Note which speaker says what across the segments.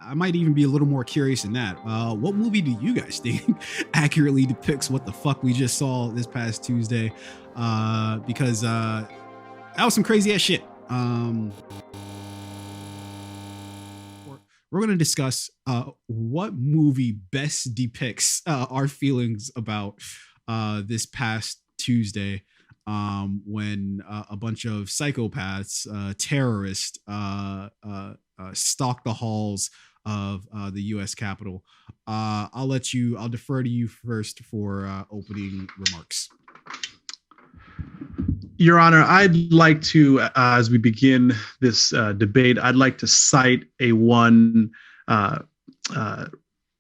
Speaker 1: I might even be a little more curious than that. What movie do you guys think accurately depicts what the fuck we just saw this past Tuesday? Because that was some crazy ass shit. We're going to discuss what movie best depicts our feelings about this past Tuesday when a bunch of psychopaths, terrorists, stalk the halls of the U.S. Capitol. I'll defer to you first for opening remarks.
Speaker 2: Your Honor, I'd like to, as we begin this debate, I'd like to cite The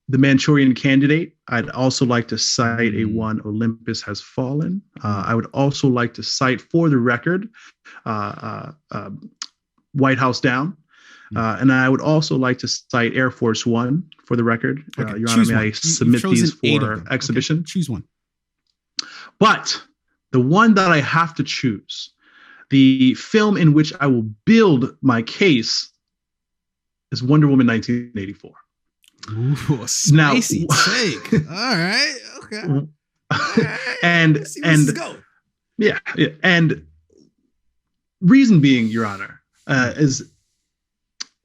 Speaker 2: Manchurian Candidate. I'd also like to cite Olympus Has Fallen. I would also like to cite, for the record, White House Down. And I would also like to cite Air Force One, for the record.
Speaker 1: Okay,
Speaker 2: Your Honor, may I submit these for exhibition?
Speaker 1: Okay, choose one.
Speaker 2: But the one that I have to choose, the film in which I will build my case, is Wonder Woman 1984.
Speaker 1: Ooh, spicy take. All right. Okay. All right.
Speaker 2: And reason being, Your Honor, is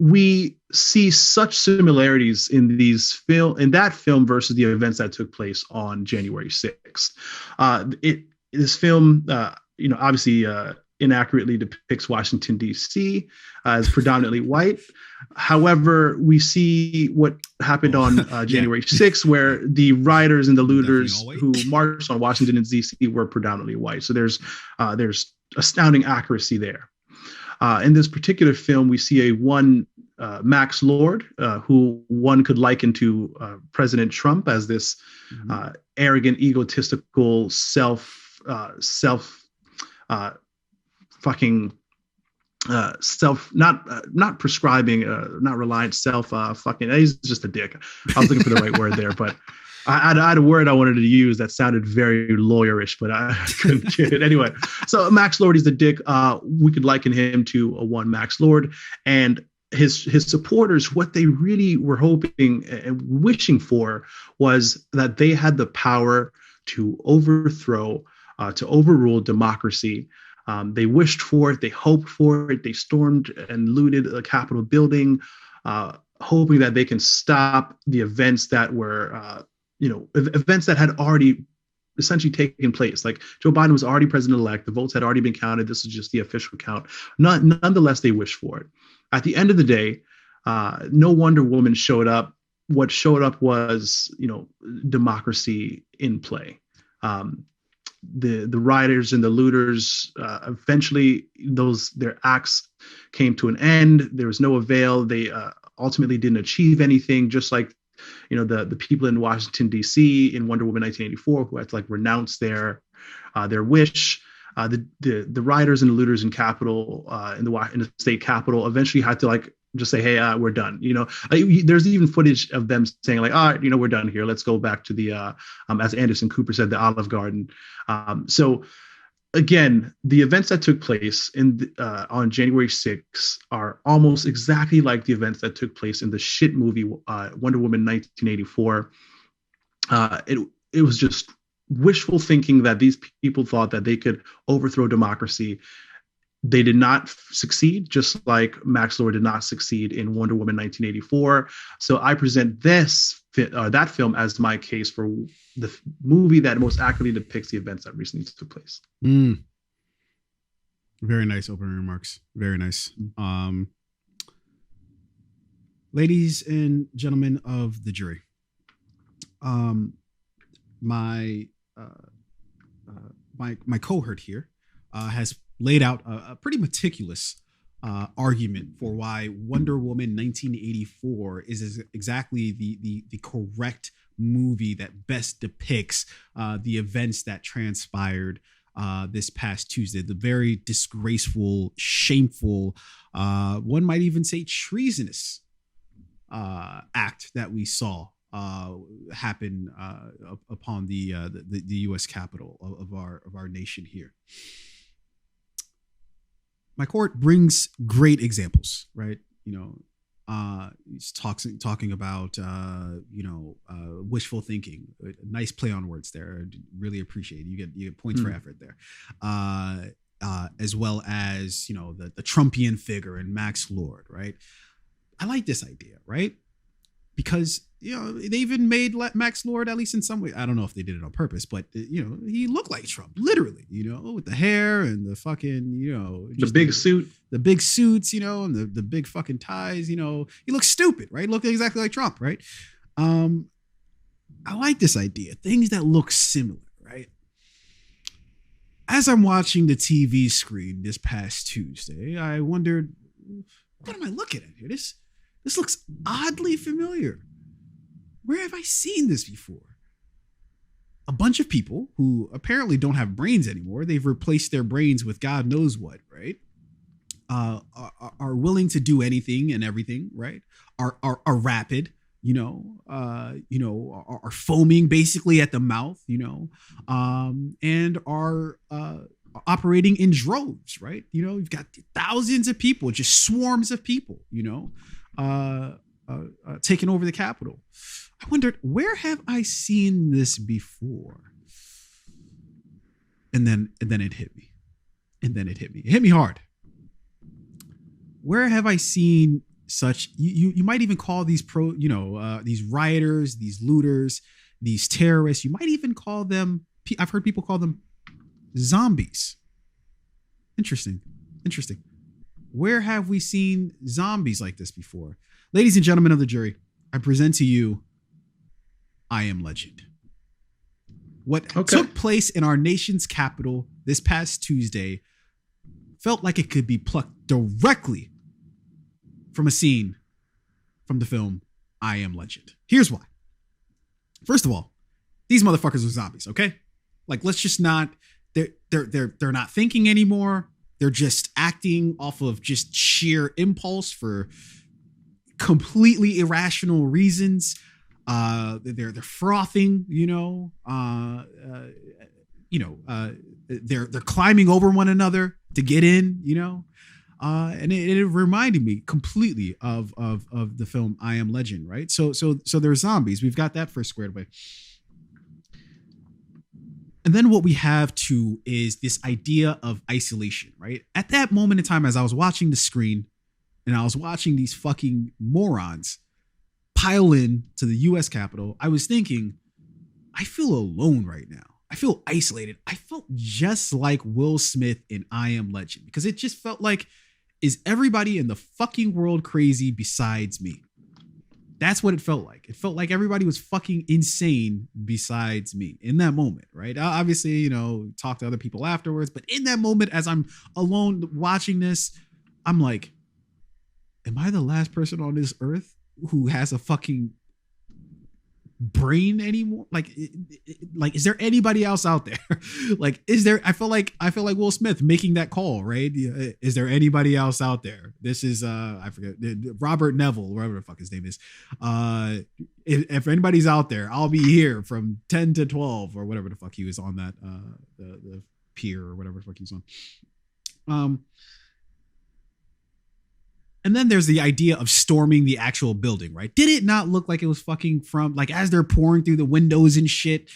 Speaker 2: we see such similarities in that film versus the events that took place on January 6th. This film, obviously inaccurately depicts Washington, D.C. As predominantly white. However, we see what happened on January 6th, where the rioters and the looters who marched on Washington and D.C. were predominantly white. So there's astounding accuracy there. In this particular film, we see Max Lord, who one could liken to President Trump as this arrogant, egotistical, not prescribing, not reliant, he's just a dick. I was looking for the right word there, but I had a word I wanted to use that sounded very lawyerish, but I couldn't get it. Anyway, so Max Lord, he's the dick. We could liken him to one Max Lord, and his supporters, what they really were hoping and wishing for was that they had the power to overthrow, to overrule democracy. They wished for it. They hoped for it. They stormed and looted the Capitol building, hoping that they can stop the events that were, events that had already essentially taken place. Like Joe Biden was already president-elect. The votes had already been counted. This is just the official count. Nonetheless, they wished for it. At the end of the day, no Wonder Woman showed up. What showed up was, democracy in play. The rioters and the looters, eventually their acts came to an end. There was no avail. They ultimately didn't achieve anything, just like the people in Washington, D.C. in Wonder Woman 1984 who had to renounce their wish. The rioters and the looters in Capitol, in the state Capitol, eventually had to just say, hey, we're done. There's even footage of them saying we're done here. Let's go back to the, as Anderson Cooper said, the Olive Garden. So again, the events that took place on January 6th are almost exactly like the events that took place in the shit movie Wonder Woman 1984. It was just wishful thinking that these people thought that they could overthrow democracy. They did not succeed, just like Max Lord did not succeed in Wonder Woman 1984. So I present that film as my case for the movie that most accurately depicts the events that recently took place.
Speaker 1: Very nice opening remarks. Very nice. Ladies and gentlemen of the jury, my cohort here has laid out a pretty meticulous argument for why Wonder Woman 1984 is exactly the correct movie that best depicts the events that transpired this past Tuesday. The very disgraceful, shameful, one might even say treasonous act that we saw happen upon the U.S. Capitol of our nation here. My court brings great examples, right? He's talking about wishful thinking. Nice play on words there. Really appreciate it. You get points for effort there. As well as the Trumpian figure and Max Lord, right? I like this idea, right? Because they even made Max Lord, at least in some way. I don't know if they did it on purpose, but he looked like Trump, literally. With the hair and the fucking
Speaker 2: the big suit,
Speaker 1: the big suits, and the big fucking ties. He looks stupid, right? Looked exactly like Trump, right? I like this idea. Things that look similar, right? As I'm watching the TV screen this past Tuesday, I wondered, what am I looking at here? This looks oddly familiar. Where have I seen this before? A bunch of people who apparently don't have brains anymore. They've replaced their brains with God knows what, right? Are willing to do anything and everything, right? Are rapid, are foaming basically at the mouth, and are operating in droves, right? You've got thousands of people, just swarms of people, taking over the Capitol. I wondered, where have I seen this before? And then it hit me. It hit me hard. Where have I seen such? You might even call these these rioters, these looters, these terrorists. You might even call them. I've heard people call them zombies. Interesting. Where have we seen zombies like this before? Ladies and gentlemen of the jury, I present to you I Am Legend. What took place in our nation's capital this past Tuesday felt like it could be plucked directly from a scene from the film I Am Legend. Here's why. First of all, these motherfuckers are zombies, okay? Like, let's just not, they're not thinking anymore. They're just acting off of just sheer impulse for completely irrational reasons. They're frothing, they're climbing over one another to get in, and it reminded me completely of the film I Am Legend, right? So they're zombies. We've got that first squared away. And then what we have too is this idea of isolation, right? At that moment in time, as I was watching the screen and I was watching these fucking morons pile in to the US Capitol, I was thinking, I feel alone right now. I feel isolated. I felt just like Will Smith in I Am Legend, because it just felt like, is everybody in the fucking world crazy besides me? That's what it felt like. It felt like everybody was fucking insane besides me in that moment, right? Obviously, talk to other people afterwards, but in that moment, as I'm alone watching this, I'm like, am I the last person on this earth who has a fucking brain anymore? Like, is there anybody else out there? Like, is there? I feel like Will Smith making that call, right? Is there anybody else out there? This is I forget, Robert Neville, whatever the fuck his name is. If anybody's out there, I'll be here from 10 to 12 or whatever the fuck he was on that the pier or whatever the fuck he was on. And then there's the idea of storming the actual building, right? Did it not look like it was fucking from, like, as they're pouring through the windows and shit,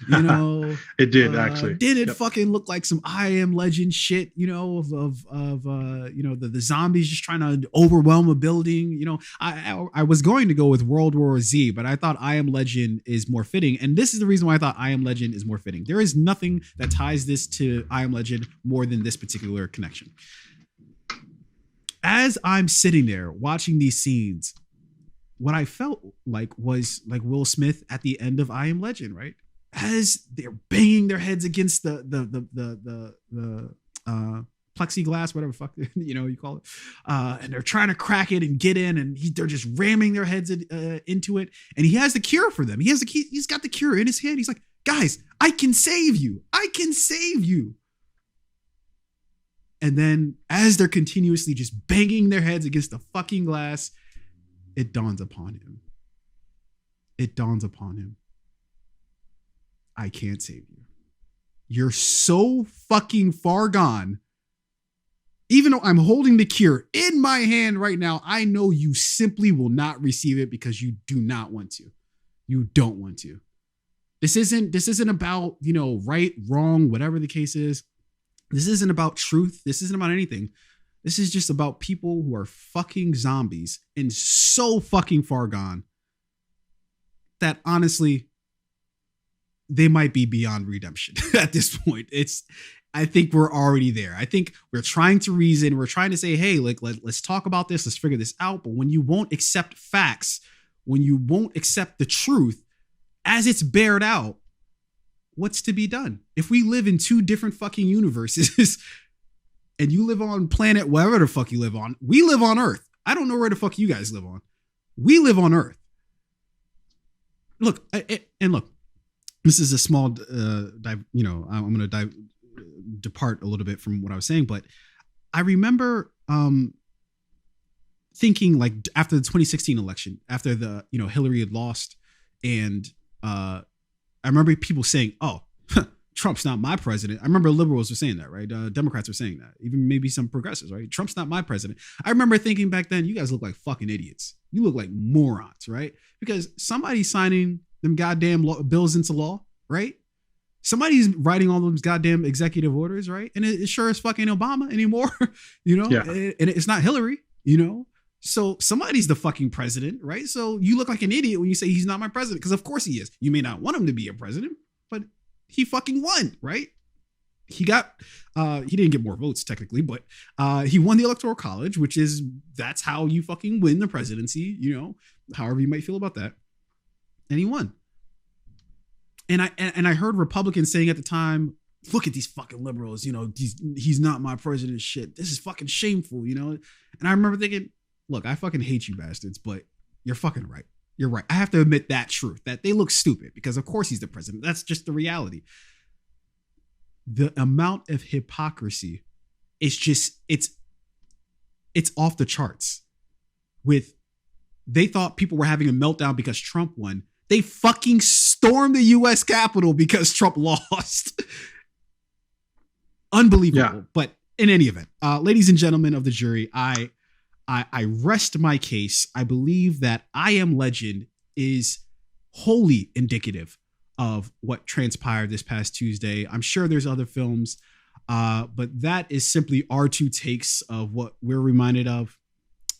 Speaker 2: It did, actually.
Speaker 1: Did it fucking look like some I Am Legend shit, of the zombies just trying to overwhelm a building? I was going to go with World War Z, but I thought I Am Legend is more fitting. And this is the reason why I thought I Am Legend is more fitting. There is nothing that ties this to I Am Legend more than this particular connection. As I'm sitting there watching these scenes, what I felt like was like Will Smith at the end of I Am Legend, right? As they're banging their heads against the plexiglass, whatever the fuck you call it, and they're trying to crack it and get in, and they're just ramming their heads into it. And he has the cure for them. He's got the cure in his hand. He's like, guys, I can save you. I can save you. And then as they're continuously just banging their heads against the fucking glass, it dawns upon him. I can't save you. You're so fucking far gone Even though I'm holding the cure in my hand right now, I know you simply will not receive it because you do not want to. You don't want to. This isn't about, right, wrong, whatever the case is. This isn't about truth. This isn't about anything. This is just about people who are fucking zombies and so fucking far gone that honestly, they might be beyond redemption at this point. I think we're already there. I think we're trying to reason. We're trying to say, hey, let's talk about this. Let's figure this out. But when you won't accept facts, when you won't accept the truth as it's bared out, what's to be done? If we live in two different fucking universes and you live on planet wherever the fuck you live on, we live on Earth. I don't know where the fuck you guys live on. We live on Earth. Look, this is a small, I'm going to depart a little bit from what I was saying, but I remember thinking, like, after the 2016 election, after the Hillary had lost, and I remember people saying, "Oh, Trump's not my president." I remember liberals were saying that, right? Democrats were saying that, even maybe some progressives, right? Trump's not my president. I remember thinking back then, you guys look like fucking idiots. You look like morons, right? Because somebody's signing them goddamn bills into law, right? Somebody's writing all those goddamn executive orders, right? And it sure as fuck ain't Obama anymore, Yeah. And it's not Hillary, So somebody's the fucking president, right? So you look like an idiot when you say he's not my president, because of course he is. You may not want him to be a president, but he fucking won, right? He didn't get more votes technically, but he won the Electoral College, that's how you fucking win the presidency, however you might feel about that. And he won. And I heard Republicans saying at the time, look at these fucking liberals, he's not my president shit. This is fucking shameful, And I remember thinking, look, I fucking hate you bastards, but you're fucking right. You're right. I have to admit that truth, that they look stupid because of course he's the president. That's just the reality. The amount of hypocrisy is it's off the charts. They thought people were having a meltdown because Trump won. They fucking stormed the U.S. Capitol because Trump lost. Unbelievable. Yeah. But in any event, ladies and gentlemen of the jury, I rest my case. I believe that I Am Legend is wholly indicative of what transpired this past Tuesday. I'm sure there's other films, but that is simply our two takes of what we're reminded of.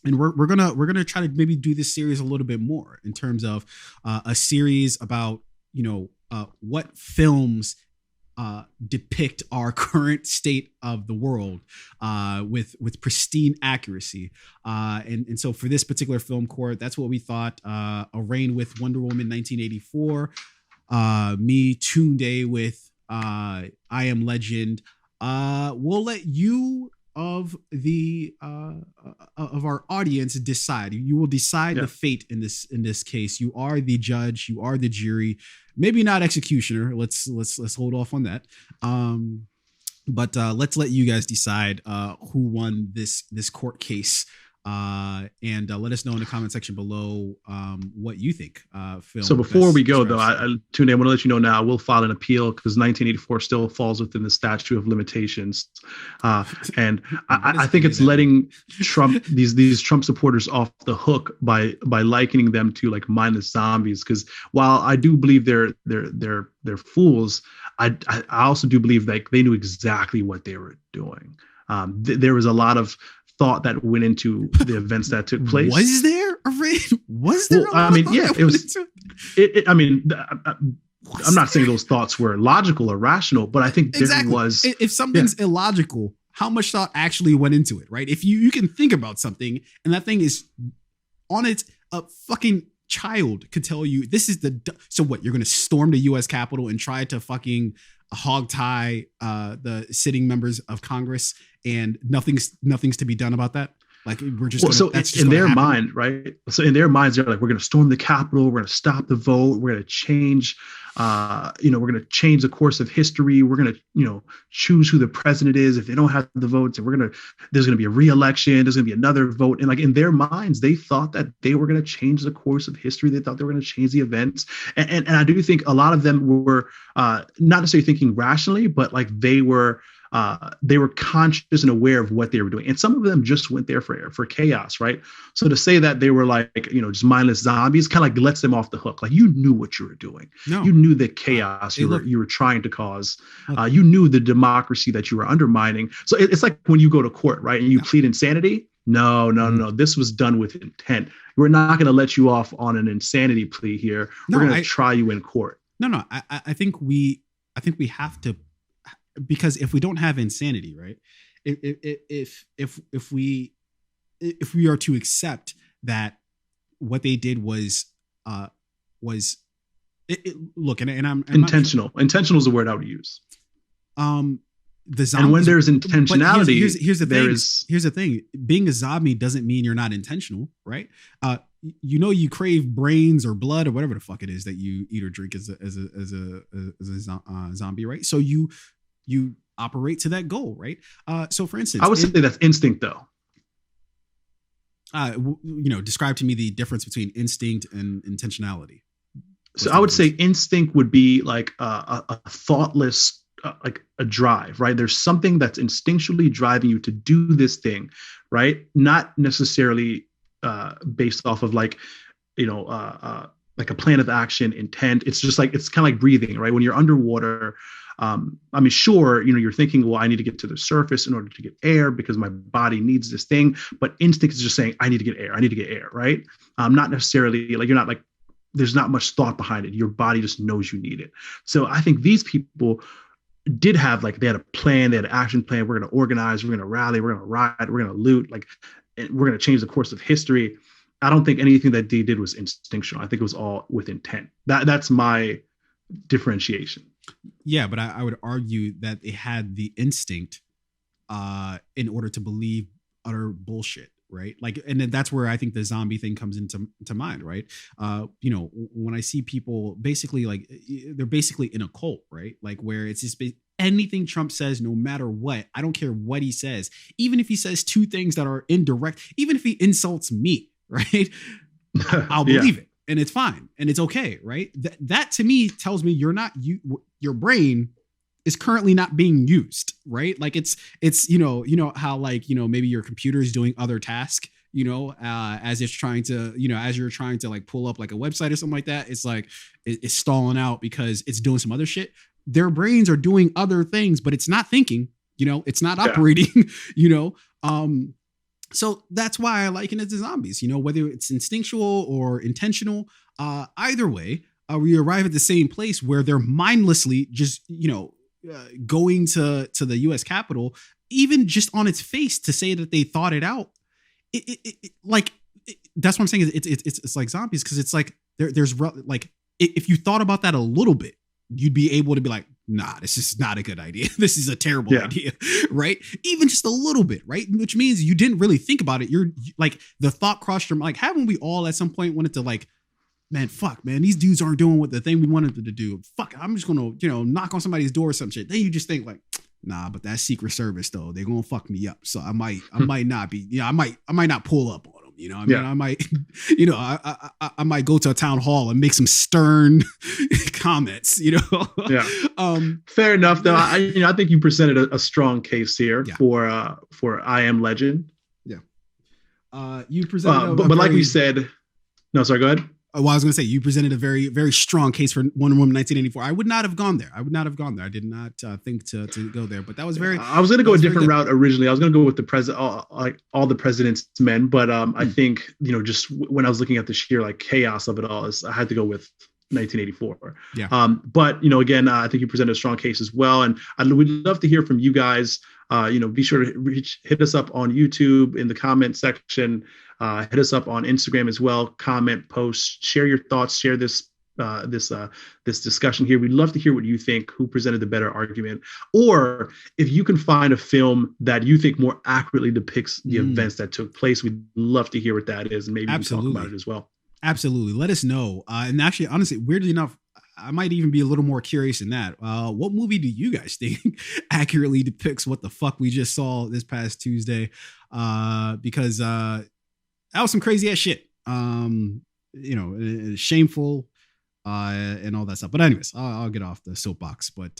Speaker 1: And we're gonna try to maybe do this series a little bit more in terms of a series about what films depict our current state of the world with pristine accuracy. And so for this particular film court, that's what we thought. A Reign with Wonder Woman 1984. Me, Tunde with I Am Legend. We'll let you of our audience decide. You will decide the fate in this case. You are the judge. You are the jury. Maybe not executioner. Let's hold off on that. But let's let you guys decide who won this court case. And let us know in the comment section below what you think. Phil,
Speaker 2: so before we go, though, Tunde, I want to let you know now, we'll file an appeal because 1984 still falls within the statute of limitations. And I think it's letting these Trump supporters off the hook by likening them to like mindless zombies. Because while I do believe they're fools, I also do believe like they knew exactly what they were doing. There was a lot of thought that went into the events that took place.
Speaker 1: Was there a raid? Was there?
Speaker 2: Well, I mean, yeah, it was. I mean, I'm not saying those thoughts were logical or rational, but I think there was.
Speaker 1: If something's illogical, how much thought actually went into it, right? If you can think about something and that thing is on its fucking child could tell you this is so what, you're going to storm the U.S. Capitol and try to fucking hog tie the sitting members of Congress, and nothing's to be done about that. Like we're just
Speaker 2: in their mind, right? So in their minds, they're like, we're going to storm the Capitol, we're going to stop the vote, we're going to change, we're going to change the course of history, we're going to, choose who the president is if they don't have the votes, and there's going to be a re-election, there's going to be another vote, and like in their minds, they thought that they were going to change the course of history, they thought they were going to change the events, and I do think a lot of them were not necessarily thinking rationally, but like they were they were conscious and aware of what they were doing, and some of them just went there for chaos, right? So to say that they were like, just mindless zombies kind of like lets them off the hook. Like, you knew what you were doing.
Speaker 1: No,
Speaker 2: You knew the chaos you were trying to cause. You knew the democracy that you were undermining. So it's like when you go to court, right, and you plead insanity. No. This was done with intent. We're not going to let you off on an insanity plea here. We're going to try you in court.
Speaker 1: No. I think we have to, because if we don't have insanity, right? If we are to accept that what they did was look, and I'm
Speaker 2: intentional. Intentional is the word I would use.
Speaker 1: The zombies,
Speaker 2: and when there's intentionality,
Speaker 1: here's the thing. Being a zombie doesn't mean you're not intentional, right? You crave brains or blood or whatever the fuck it is that you eat or drink as a zombie, right? So you operate to that goal, right? So for instance,
Speaker 2: I would say that's instinct, though.
Speaker 1: Describe to me the difference between instinct and intentionality.
Speaker 2: So I would say instinct would be like a thoughtless, like a drive, right? There's something that's instinctually driving you to do this thing, right? Not necessarily based off of like a plan of action, intent. It's just like, it's kind of like breathing, right? When you're underwater, sure, you're thinking, well, I need to get to the surface in order to get air because my body needs this thing. But instinct is just saying, I need to get air, right? Not necessarily like, you're not like, there's not much thought behind it. Your body just knows you need it. So I think these people did have, like, they had a plan, they had an action plan. We're going to organize, we're going to rally, we're going to ride, we're going to loot, like, we're going to change the course of history. I don't think anything that they did was instinctual. I think it was all with intent. That's my differentiation.
Speaker 1: Yeah, but I would argue that they had the instinct in order to believe utter bullshit, right? Like, and then that's where I think the zombie thing comes into mind, right? When I see people basically, like, they're basically in a cult, right? Like, where it's just anything Trump says, no matter what, I don't care what he says, even if he says two things that are indirect, even if he insults me, right? I'll believe it, and it's fine, and it's okay, right? That to me tells me your brain is currently not being used, right? Like, it's how, like, maybe your computer is doing other tasks, as it's trying to, as you're trying to, like, pull up like a website or something like that, it's like it's stalling out because it's doing some other shit. Their brains are doing other things, but it's not thinking, it's not operating, So that's why I liken it to zombies, whether it's instinctual or intentional, either way, we arrive at the same place where they're mindlessly just, going to the U.S. Capitol, even just on its face, to say that they thought it out. That's what I'm saying. It's like zombies, because it's like there's like, if you thought about that a little bit, you'd be able to be like, nah, this is not a good idea. This is a terrible idea, right? Even just a little bit, right? Which means you didn't really think about it. You're like, the thought crossed your mind. Like, haven't we all at some point wanted to, like, man, these dudes aren't doing what the thing we wanted them to do. Fuck, I'm just gonna, knock on somebody's door or some shit. Then you just think, like, nah, but that Secret Service, though, they're gonna fuck me up. So I might not be, I might not pull up on them. I might, I might go to a town hall and make some stern comments,
Speaker 2: Fair enough, though. I think you presented a strong case here for I Am Legend.
Speaker 1: Yeah. You presented,
Speaker 2: but like we said, no, sorry, go ahead.
Speaker 1: Well, I was going to say, you presented a very, very strong case for Wonder Woman 1984. I would not have gone there. I did not think to go there, but that was very.
Speaker 2: I was going to go a different route originally. I was going to go with the president, all the president's men. But I think, just when I was looking at the sheer, like, chaos of it all, I had to go with 1984.
Speaker 1: Yeah.
Speaker 2: But again, I think you presented a strong case as well, and we'd love to hear from you guys. Be sure to hit us up on YouTube in the comment section. Hit us up on Instagram as well. Comment, post, share your thoughts, share this discussion here. We'd love to hear what you think, who presented the better argument, or if you can find a film that you think more accurately depicts the events that took place. We'd love to hear what that is, and maybe we can talk about it as well.
Speaker 1: Absolutely. Let us know. And actually, honestly, weirdly enough, I might even be a little more curious in that. What movie do you guys think accurately depicts what the fuck we just saw this past Tuesday? Because that was some crazy ass shit. Shameful and all that stuff. But anyways, I'll get off the soapbox. But